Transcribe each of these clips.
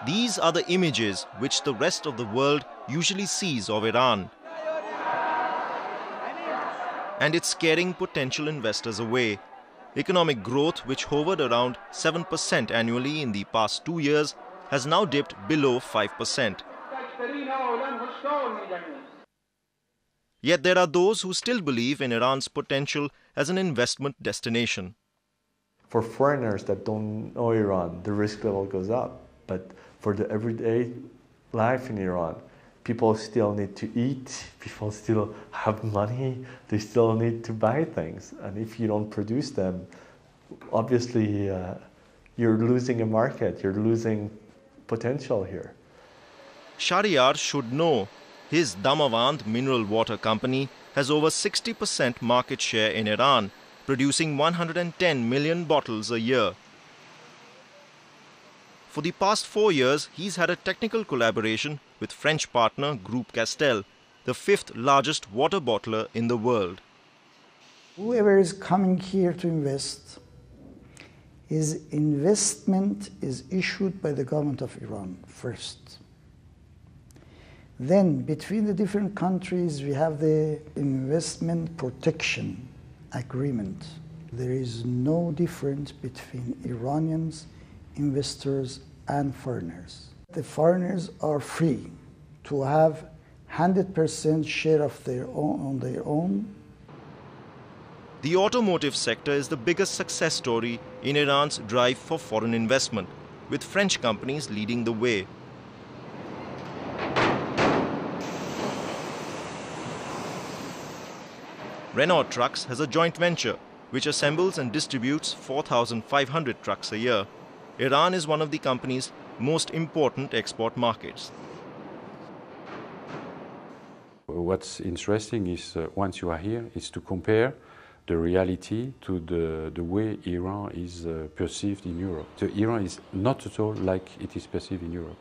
These are the images which the rest of the world usually sees of Iran. And it's scaring potential investors away. Economic growth, which hovered around 7% annually in the past 2 years, has now dipped below 5%. Yet there are those who still believe in Iran's potential as an investment destination. For foreigners that don't know Iran, the risk level goes up. But for the everyday life in Iran, people still need to eat, people still have money, they still need to buy things. And if you don't produce them, obviously you're losing a market, you're losing potential here. Shahriyar should know his Damavand mineral water company has over 60% market share in Iran, producing 110 million bottles a year. For the past 4 years, he's had a technical collaboration with French partner Groupe Castel, the 5th largest water bottler in the world. Whoever is coming here to invest, his investment is issued by the government of Iran first. Then, between the different countries, we have the investment protection agreement. There is no difference between Iranians, investors, and foreigners. The foreigners are free to have 100% share of their own on their own. The automotive sector is the biggest success story in Iran's drive for foreign investment, with French companies leading the way. Renault Trucks has a joint venture which assembles and distributes 4,500 trucks a year. Iran is one of the company's most important export markets. What's interesting is, once you are here, is to compare the reality to the way Iran is perceived in Europe. So Iran is not at all like it is perceived in Europe.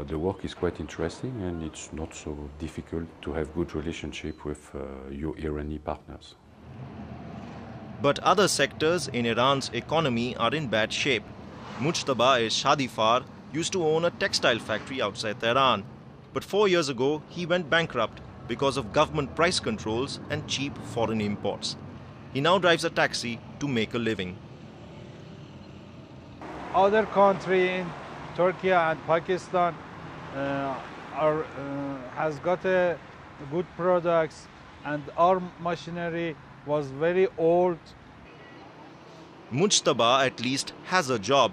The work is quite interesting, and it's not so difficult to have good relationship with your Iranian partners. But other sectors in Iran's economy are in bad shape. Mujtaba Shadifar used to own a textile factory outside Tehran, but 4 years ago he went bankrupt because of government price controls and cheap foreign imports. He now drives a taxi to make a living. Other countries in Turkey and Pakistan has got good products, and our machinery was very old. Mujtaba at least has a job.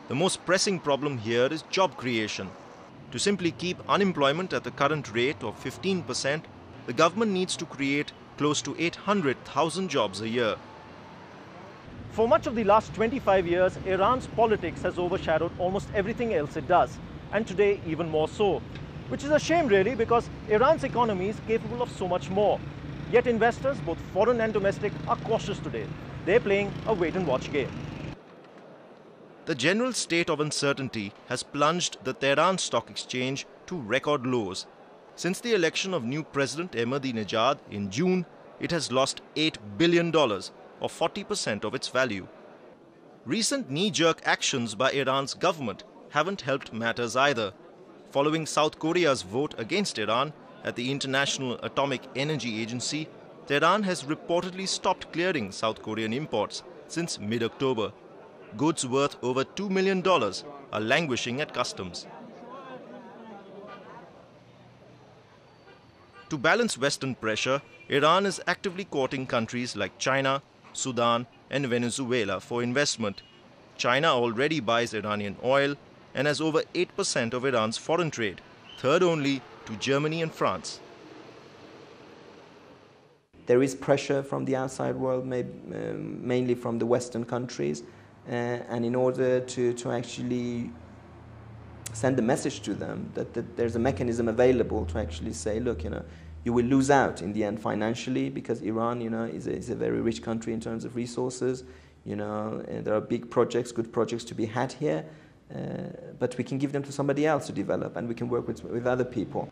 The most pressing problem here is job creation. To simply keep unemployment at the current rate of 15%, the government needs to create close to 800,000 jobs a year. For much of the last 25 years, Iran's politics has overshadowed almost everything else it does, and today even more so. Which is a shame really, because Iran's economy is capable of so much more. Yet investors, both foreign and domestic, are cautious today. They're playing a wait-and-watch game. The general state of uncertainty has plunged the Tehran Stock Exchange to record lows. Since the election of new President Ahmadinejad in June, it has lost $8 billion, or 40% of its value. Recent knee-jerk actions by Iran's government haven't helped matters either. Following South Korea's vote against Iran at the International Atomic Energy Agency, Tehran has reportedly stopped clearing South Korean imports since mid-October. Goods worth over $2 million are languishing at customs. To balance Western pressure, Iran is actively courting countries like China, Sudan, and Venezuela for investment. China already buys Iranian oil and has over 8% of Iran's foreign trade, third only to Germany and France. There is pressure from the outside world, mainly from the Western countries, and in order to actually send a message to them that there's a mechanism available to actually say, look, you will lose out in the end financially, because Iran, is a very rich country in terms of resources. And there are big projects, good projects to be had here, but we can give them to somebody else to develop, and we can work with other people.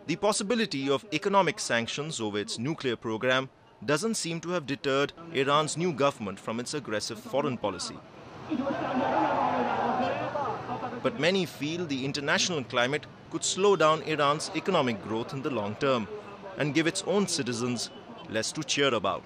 The possibility of economic sanctions over its nuclear program doesn't seem to have deterred Iran's new government from its aggressive foreign policy. but many feel the international climate could slow down Iran's economic growth in the long term and give its own citizens less to cheer about.